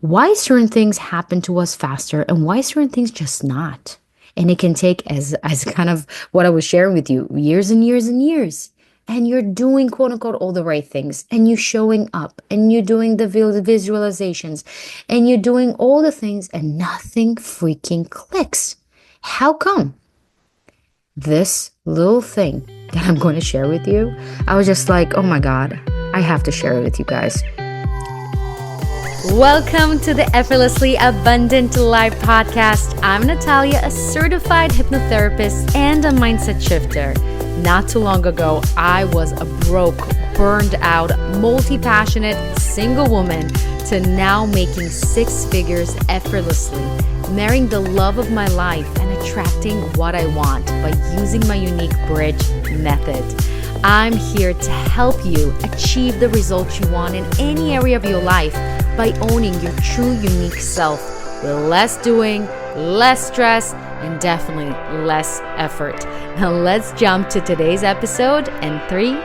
why certain things happen to us faster and why certain things just not. And it can take, as kind of what I was sharing with you, years and years and years. And you're doing quote unquote all the right things, and you're showing up, and you're doing the visualizations, and you're doing all the things, and nothing freaking clicks. How come? This little thing that I'm going to share with you, I was just like, oh my God, I have to share it with you guys. Welcome to the Effortlessly Abundant Life podcast. I'm Natalia, a certified hypnotherapist and a mindset shifter. Not too long ago, I was a broke, burned out, multi-passionate single woman to now making six figures effortlessly, marrying the love of my life and attracting what I want by using my unique bridge method. I'm here to help you achieve the results you want in any area of your life by owning your true unique self with less doing, less stress, and definitely less effort. Now let's jump to today's episode in 3,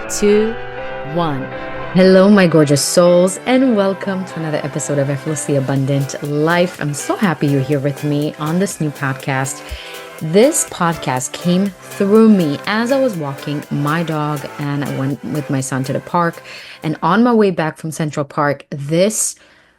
2, 1. Hello, my gorgeous souls, and welcome to another episode of Effortlessly Abundant Life. I'm so happy you're here with me on this new podcast. This podcast came through me as I was walking my dog, and I went with my son to the park. And on my way back from Central Park, this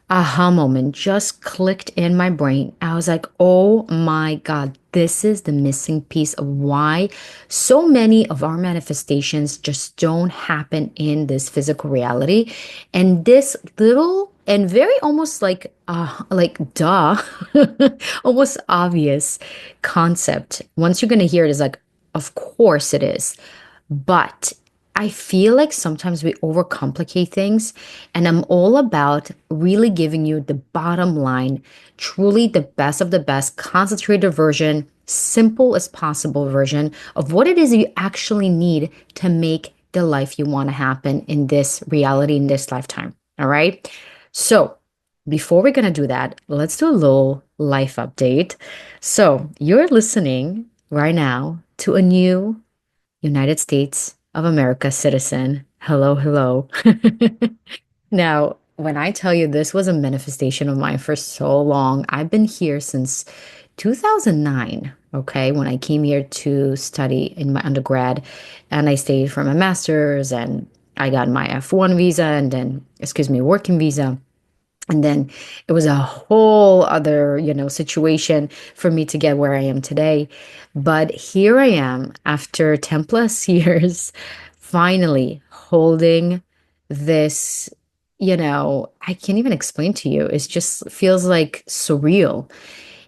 aha moment just clicked in my brain. I was like, oh my God, this is the missing piece of why so many of our manifestations just don't happen in this physical reality. And this little and very almost like duh, almost obvious concept. Once you're gonna hear it, is like, of course it is. But I feel like sometimes we overcomplicate things, and I'm all about really giving you the bottom line, truly the best of the best, concentrated version, simple as possible version of what it is you actually need to make the life you want to happen in this reality, in this lifetime. All right. So before we're going to do that, let's do a little life update. So you're listening right now to a new United States of America citizen. Hello, hello. Now, when I tell you this was a manifestation of mine for so long, I've been here since 2009, okay, when I came here to study in my undergrad, and I stayed for my master's, and I got my F1 visa and then, working visa. And then it was a whole other, situation for me to get where I am today. But here I am after 10 plus years, finally holding this, I can't even explain to you. It just feels like surreal.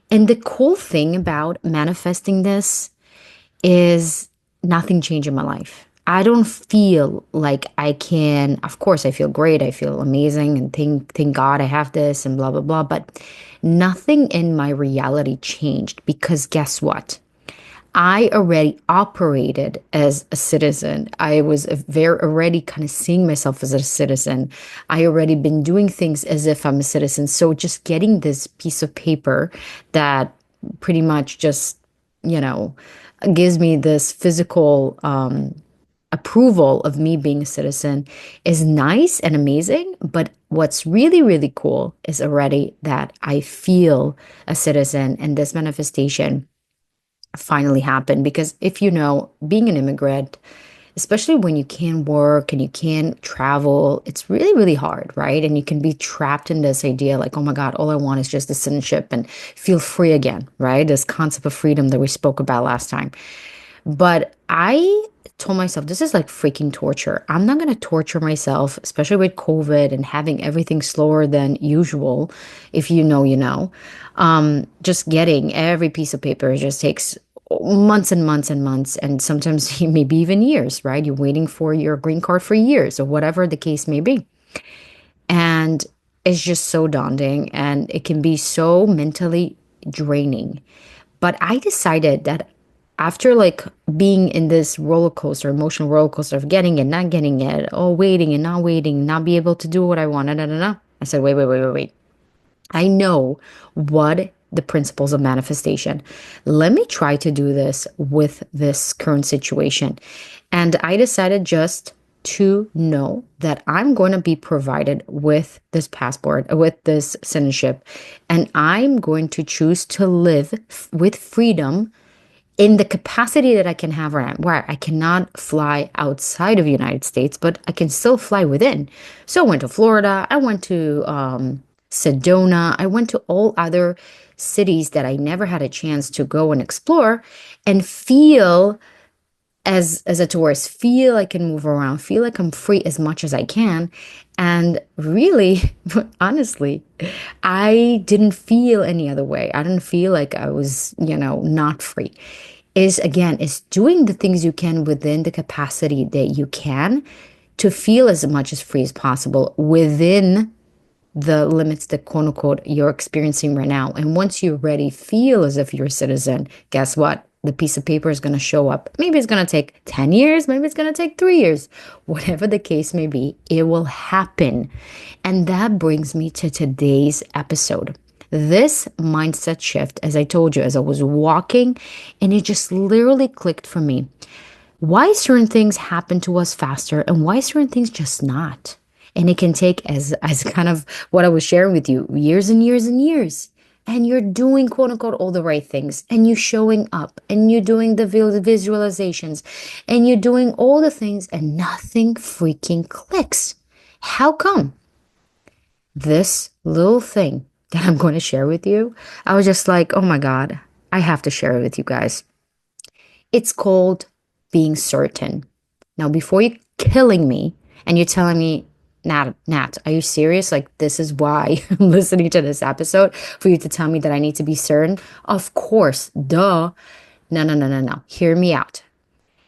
And the cool thing about manifesting this is nothing changed in my life. I don't feel like I can, of course, I feel great. I feel amazing and thank God I have this and blah, blah, blah. But nothing in my reality changed because guess what? I already operated as a citizen. I was already kind of seeing myself as a citizen. I already been doing things as if I'm a citizen. So just getting this piece of paper that pretty much just, you know, gives me this physical approval of me being a citizen is nice and amazing. But what's really, really cool is already that I feel a citizen, and this manifestation finally happened. Because if you know, being an immigrant, especially when you can't work and you can't travel, it's really, really hard, right? And you can be trapped in this idea like, oh my God, all I want is just the citizenship and feel free again, right? This concept of freedom that we spoke about last time. But I told myself, this is like freaking torture. I'm not going to torture myself, especially with COVID and having everything slower than usual. If you know, you know. Just getting every piece of paper just takes months and months and months, and sometimes maybe even years, right? You're waiting for your green card for years or whatever the case may be. And it's just so daunting and it can be so mentally draining. But I decided that after like being in this roller coaster, emotional roller coaster of getting it, not getting it, oh, waiting, not be able to do what I wanted, I said, wait. I know what the principles of manifestation. Let me try to do this with this current situation. And I decided just to know that I'm going to be provided with this passport, with this citizenship, and I'm going to choose to live with freedom in the capacity that I can have right now, where I cannot fly outside of the United States, but I can still fly within. So I went to Florida, I went to Sedona, I went to all other cities that I never had a chance to go and explore and feel as a tourist, feel I can move around, feel like I'm free as much as I can. And really, honestly, I didn't feel any other way. I didn't feel like I was, not free. Is doing the things you can within the capacity that you can to feel as much as free as possible within the limits that quote unquote you're experiencing right now. And once you're ready, feel as if you're a citizen, guess what? The piece of paper is going to show up. Maybe it's going to take 10 years, maybe it's going to take 3 years. Whatever the case may be, it will happen. And that brings me to today's episode. This mindset shift, as I told you, as I was walking, and it just literally clicked for me. Why certain things happen to us faster and why certain things just not. And it can take, as kind of what I was sharing with you, years and years and years. And you're doing quote unquote all the right things, and you're showing up, and you're doing the visualizations, and you're doing all the things, and nothing freaking clicks. How come? This little thing that I'm going to share with you, I was just like, oh my God, I have to share it with you guys. It's called being certain. Now, before you killing me and you're telling me, Nat, are you serious? Like, this is why I'm listening to this episode for you to tell me that I need to be certain? Of course, duh. No, no, no, no, no. Hear me out.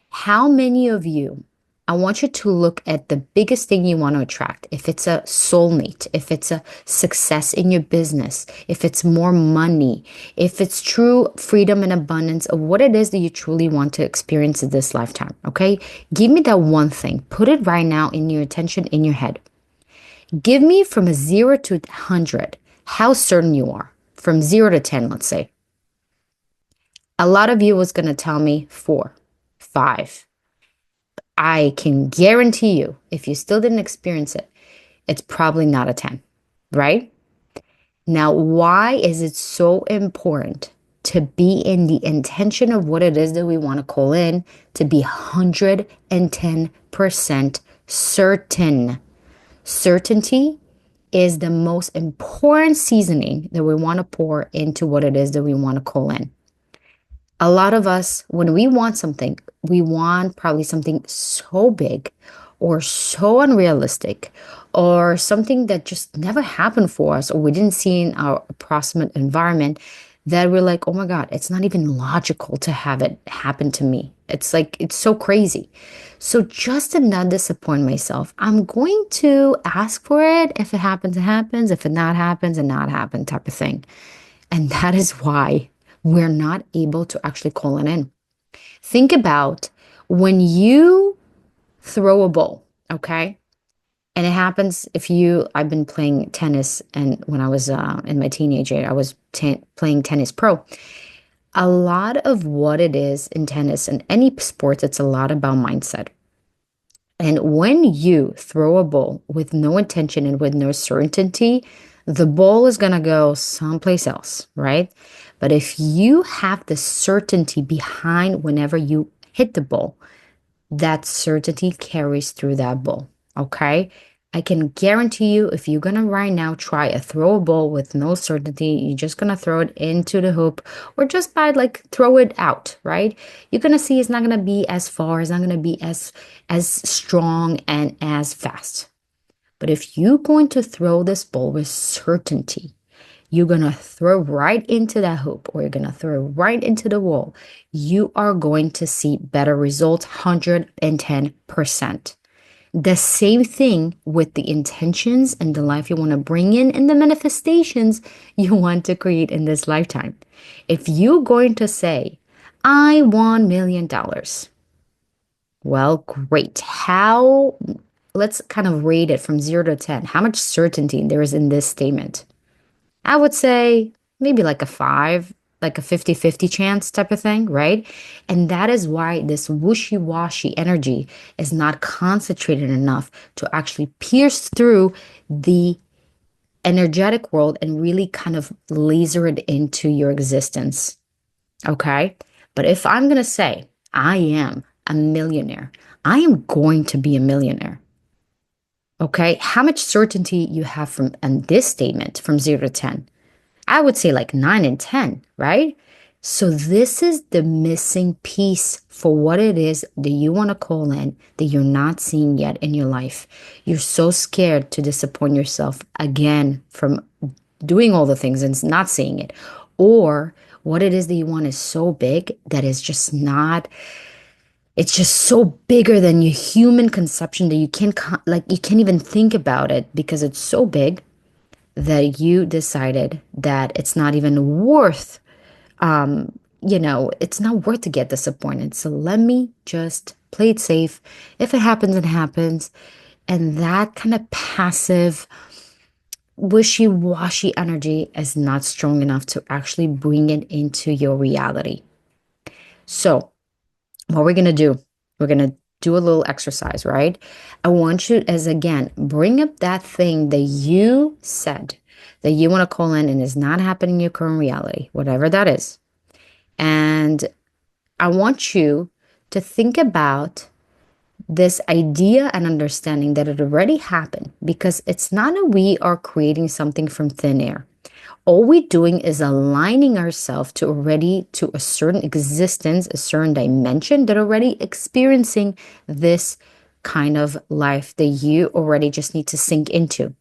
How many of you, I want you to look at the biggest thing you want to attract. If it's a soulmate, if it's a success in your business, if it's more money, if it's true freedom and abundance of what it is that you truly want to experience in this lifetime, okay? Give me that one thing. Put it right now in your attention, in your head. Give me from a 0 to 100, how certain you are. From 0 to 10, let's say. A lot of you was going to tell me 4, 5. I can guarantee you, if you still didn't experience it, it's probably not a 10, right? Now, why is it so important to be in the intention of what it is that we want to call in, to be 110% certain? Certainty is the most important seasoning that we want to pour into what it is that we want to call in. A lot of us, when we want something, we want probably something so big or so unrealistic or something that just never happened for us or we didn't see in our approximate environment that we're like, oh my God, it's not even logical to have it happen to me. It's like, it's so crazy. So just to not disappoint myself, I'm going to ask for it. If it happens, it happens. If it not happens, it not happen type of thing. And that is why we're not able to actually call it in. Think about when you throw a ball, okay? And it happens I've been playing tennis, and when I was in my teenage age, I was playing tennis pro. A lot of what it is in tennis and any sports, it's a lot about mindset. And when you throw a ball with no intention and with no certainty, the ball is going to go someplace else, right? But if you have the certainty behind whenever you hit the ball, that certainty carries through that ball, okay? I can guarantee you if you're going to right now try a throw a ball with no certainty, you're just going to throw it into the hoop or just by like throw it out, right? You're going to see it's not going to be as far, it's not going to be as strong and as fast. But if you're going to throw this ball with certainty, you're going to throw right into that hoop or you're going to throw right into the wall, you are going to see better results 110%. The same thing with the intentions and the life you want to bring in and the manifestations you want to create in this lifetime. If you're going to say, I want $1,000,000, well, great. Let's kind of rate it from 0 to 10. How much certainty there is in this statement? I would say maybe like a 5. like a 50-50 chance type of thing, right? And that is why this wishy-washy energy is not concentrated enough to actually pierce through the energetic world and really kind of laser it into your existence. Okay. But if I'm going to say I am a millionaire, I am going to be a millionaire. Okay. How much certainty you have from on this statement from 0 to 10? I would say like 9 and 10, right? So this is the missing piece for what it is that you want to call in that you're not seeing yet in your life. You're so scared to disappoint yourself again from doing all the things and not seeing it. Or what it is that you want is so big that it's just not, it's just so bigger than your human conception that you can't, like, you can't even think about it because it's so big that you decided that it's not even worth, it's not worth to get disappointed. So let me just play it safe. If it happens, it happens. And that kind of passive, wishy washy energy is not strong enough to actually bring it into your reality. So, what we're going to do, we're going to do a little exercise, right? I want you, as again, bring up that thing that you said that you want to call in and is not happening in your current reality, whatever that is. And I want you to think about this idea and understanding that it already happened, because it's not that we are creating something from thin air. All we're doing is aligning ourselves to a certain existence, a certain dimension that already experiencing this kind of life that you already just need to sink into.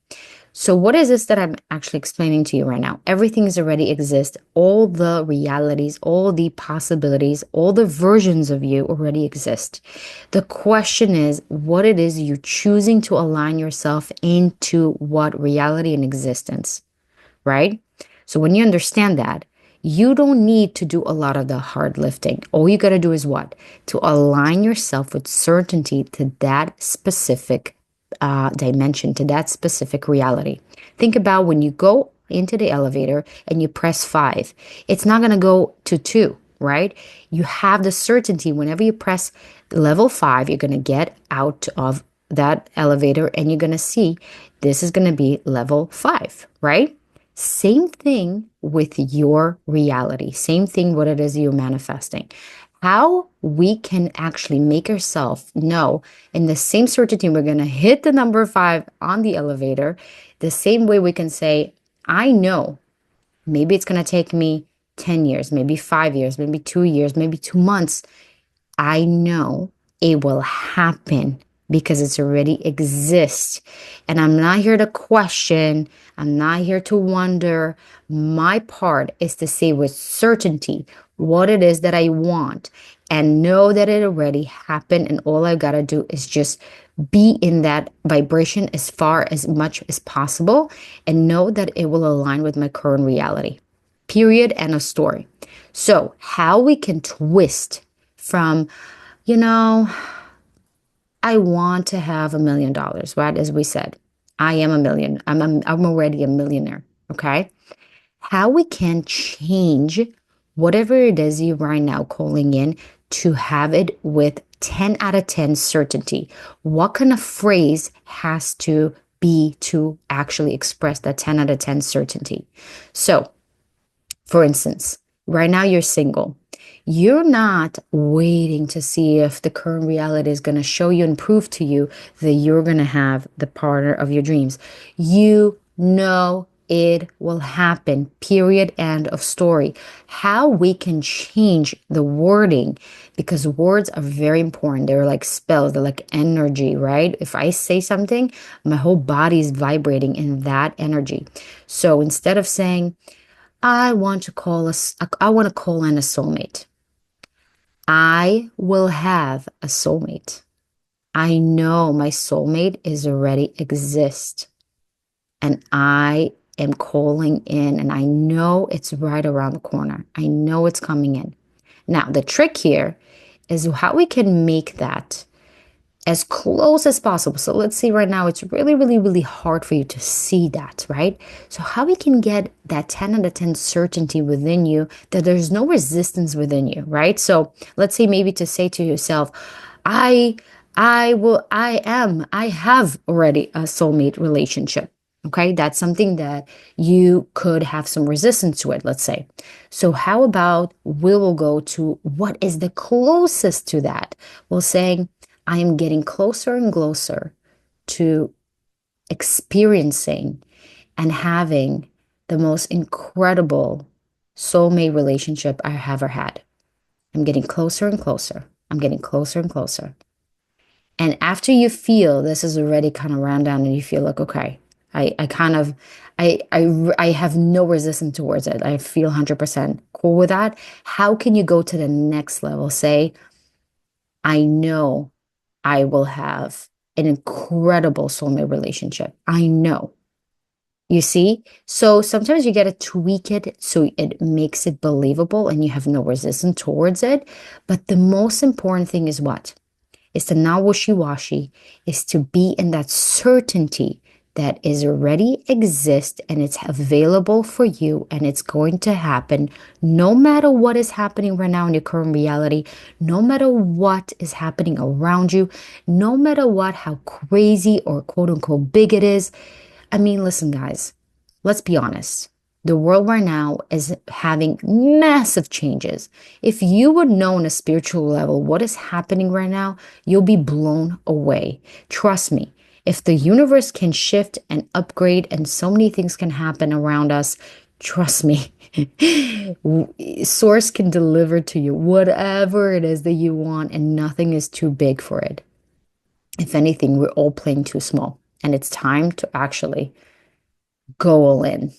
So what is this that I'm actually explaining to you right now? Everything is already exist. All the realities, all the possibilities, all the versions of you already exist. The question is what it is you're choosing to align yourself into, what reality and existence, right? So when you understand that, you don't need to do a lot of the hard lifting. All you got to do is what? To align yourself with certainty to that specific dimension, to that specific reality. Think about when you go into the elevator and you press 5, it's not going to go to 2, right? You have the certainty whenever you press level 5, you're going to get out of that elevator and you're going to see this is going to be level 5, right? Same thing with your reality. Same thing what it is you're manifesting. How we can actually make ourselves know in the same certainty we're going to hit the number 5 on the elevator, the same way we can say, I know maybe it's going to take me 10 years, maybe 5 years, maybe 2 years, maybe 2 months. I know it will happen because it's already exists. And I'm not here to question. I'm not here to wonder. My part is to say with certainty what it is that I want and know that it already happened. And all I got to do is just be in that vibration as far as much as possible and know that it will align with my current reality. Period. And a story. So, how we can twist from, you know, I want to have $1 million, right? As we said, I am a million. I'm already a millionaire. Okay. How we can change whatever it is you right now calling in to have it with 10 out of 10 certainty. What kind of phrase has to be to actually express that 10 out of 10 certainty? So, for instance, right now you're single. You're not waiting to see if the current reality is going to show you and prove to you that you're going to have the partner of your dreams. You know it will happen. Period. End of story. How we can change the wording, because words are very important. They're like spells, they're like energy, right? If I say something, my whole body is vibrating in that energy. So instead of saying, I want to call in a soulmate. I will have a soulmate. I know my soulmate is already exist and I am calling in and I know it's right around the corner. I know it's coming in. Now, the trick here is how we can make that as close as possible. So let's say right now it's really, really, really hard for you to see that, right? So how we can get that 10 out of 10 certainty within you that there's no resistance within you, right? So let's say maybe to say to yourself, I I have already a soulmate relationship. Okay, that's something that you could have some resistance to it, let's say. So, how about we will go to what is the closest to that? Well, saying, I am getting closer and closer to experiencing and having the most incredible soulmate relationship I have ever had. I'm getting closer and closer. I'm getting closer and closer. And after you feel this is already kind of round down and you feel like, okay, I kind of, I have no resistance towards it. I feel 100% cool with that. How can you go to the next level? Say, I know I will have an incredible soulmate relationship. I know. You see? So sometimes you got to tweak it so it makes it believable and you have no resistance towards it. But the most important thing is what? Is to not wishy-washy, is to be in that certainty that is already exist and it's available for you and it's going to happen no matter what is happening right now in your current reality, no matter what is happening around you, no matter what, how crazy or quote unquote big it is. I mean, listen, guys, let's be honest. The world right now is having massive changes. If you would know on a spiritual level what is happening right now, you'll be blown away. Trust me, if the universe can shift and upgrade and so many things can happen around us, trust me, Source can deliver to you whatever it is that you want, and nothing is too big for it. If anything, we're all playing too small, and it's time to actually go all in,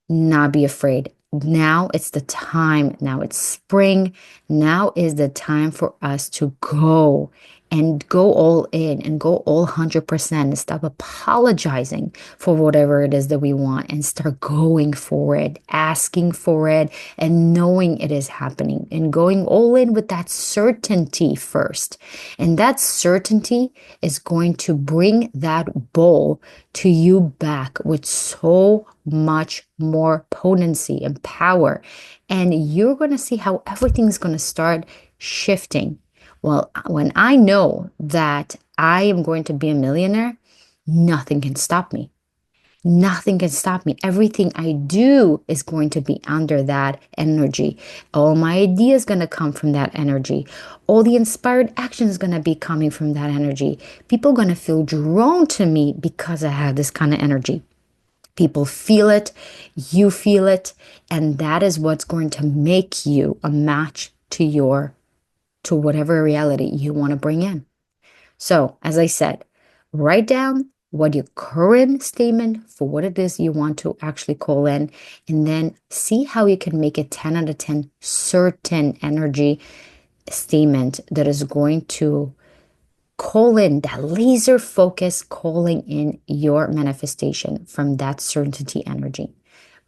not be afraid. Now it's the time. Now it's spring. Now is the time for us to go and go all in and go all 100% and stop apologizing for whatever it is that we want and start going for it, asking for it, and knowing it is happening and going all in with that certainty first. And that certainty is going to bring that bowl to you back with so much more potency and power. And you're going to see how everything's going to start shifting. Well, when I know that I am going to be a millionaire, nothing can stop me. Nothing can stop me. Everything I do is going to be under that energy. All my ideas going to come from that energy. All the inspired action is going to be coming from that energy. People are going to feel drawn to me because I have this kind of energy. People feel it, you feel it, and that is what's going to make you a match to whatever reality you want to bring in. So, as I said, write down what your current statement for what it is you want to actually call in, and then see how you can make a 10 out of 10 certain energy statement that is going to call in that laser focus, calling in your manifestation from that certainty energy.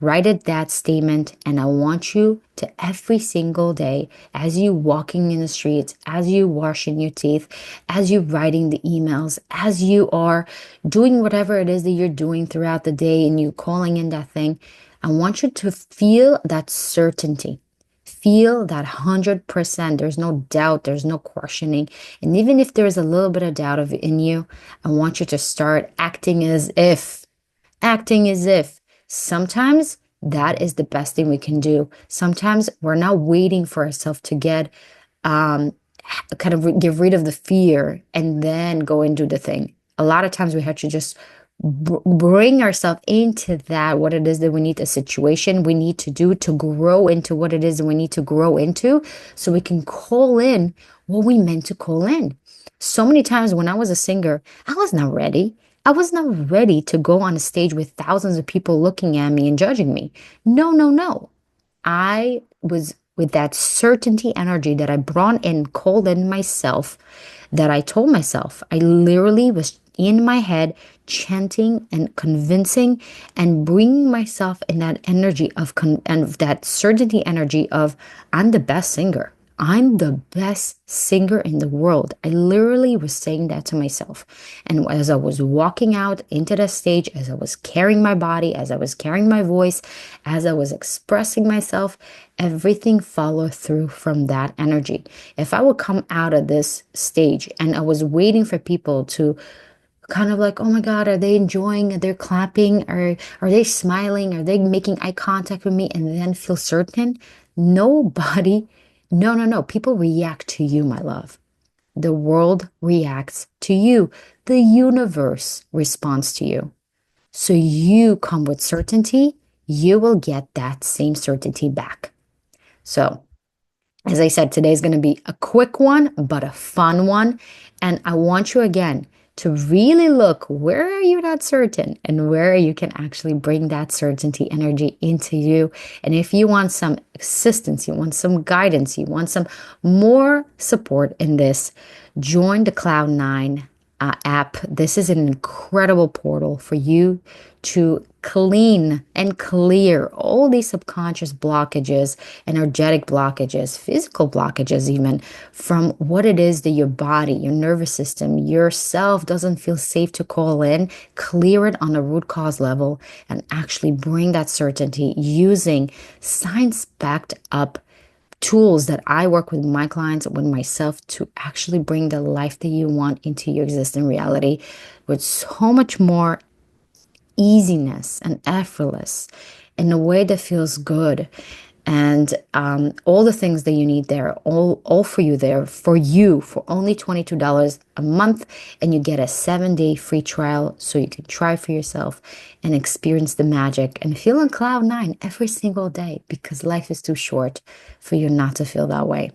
Write it that statement, and I want you to every single day, as you walking in the streets, as you washing your teeth, as you writing the emails, as you are doing whatever it is that you're doing throughout the day and you calling in that thing, I want you to feel that certainty. Feel that 100%. There's no doubt. There's no questioning. And even if there's a little bit of doubt in you, I want you to start acting as if. Acting as if. Sometimes that is the best thing we can do. Sometimes we're not waiting for ourselves to get um, kind of get rid of the fear and then go and do the thing. A lot of times we have to just bring ourselves into that, what it is that we need, a situation we need to do to grow into what it is that we need to grow into, so we can call in what we meant to call in. So many times when I was a singer, I was not ready. I was not ready to go on a stage with thousands of people looking at me and judging me. No, no, no. I was with that certainty energy that I brought in, called in myself, that I told myself. I literally was in my head chanting and convincing and bringing myself in that energy of and that certainty energy of I'm the best singer. I'm the best singer in the world. I literally was saying that to myself. And as I was walking out into the stage, as I was carrying my body, as I was carrying my voice, as I was expressing myself, everything followed through from that energy. If I would come out of this stage and I was waiting for people to kind of like, oh my God, are they enjoying? Are they clapping? Are they smiling? Are they making eye contact with me? And then feel certain? Nobody, no, no, no. People react to you, my love. The world reacts to you. The universe responds to you. So you come with certainty, you will get that same certainty back. So as I said, today's going to be a quick one, but a fun one. And I want you again to really look where are you not certain and where you can actually bring that certainty energy into you. And if you want some assistance, you want some guidance, you want some more support in this, join the Cloud9 app. This is an incredible portal for you to clean and clear all these subconscious blockages, energetic blockages, physical blockages, even from what it is that your body, your nervous system, yourself doesn't feel safe to call in. Clear it on a root cause level and actually bring that certainty using science-backed up tools that I work with my clients, with myself, to actually bring the life that you want into your existing reality with so much more easiness and effortless in a way that feels good. And all the things that you need there, all for you there, for you, for only $22 a month. And you get a 7-day free trial so you can try for yourself and experience the magic and feel on cloud 9 every single day, because life is too short for you not to feel that way.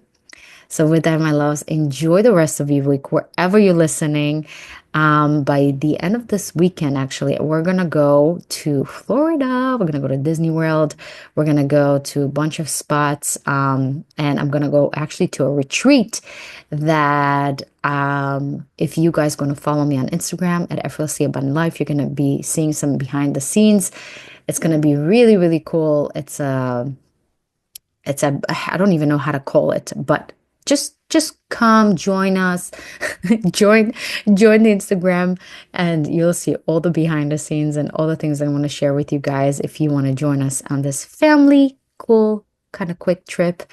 So with that, my loves, enjoy the rest of your week wherever you're listening. By the end of this weekend, actually, we're going to go to Florida. We're going to go to Disney World. We're going to go to a bunch of spots. And I'm going to go actually to a retreat that if you guys going to follow me on Instagram at Effortlessly Abundant Life, you're going to be seeing some behind the scenes. It's going to be really, really cool. I don't even know how to call it, but just come join us, join the Instagram, and you'll see all the behind the scenes and all the things I want to share with you guys if you want to join us on this family cool kind of quick trip.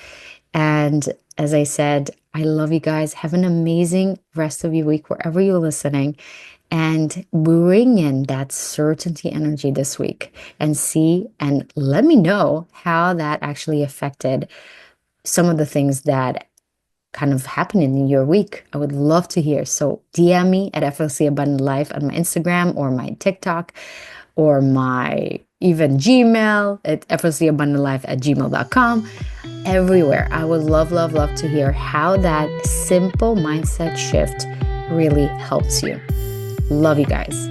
And as I said, I love you guys. Have an amazing rest of your week wherever you're listening, and bring in that certainty energy this week and see and let me know how that actually affected some of the things that kind of happening in your week. I would love to hear. So DM me at Effortlessly Abundant Life on my Instagram or my TikTok or my even Gmail at effortlesslyabundantlife@gmail.com. Everywhere. I would love, love, love to hear how that simple mindset shift really helps you. Love you guys.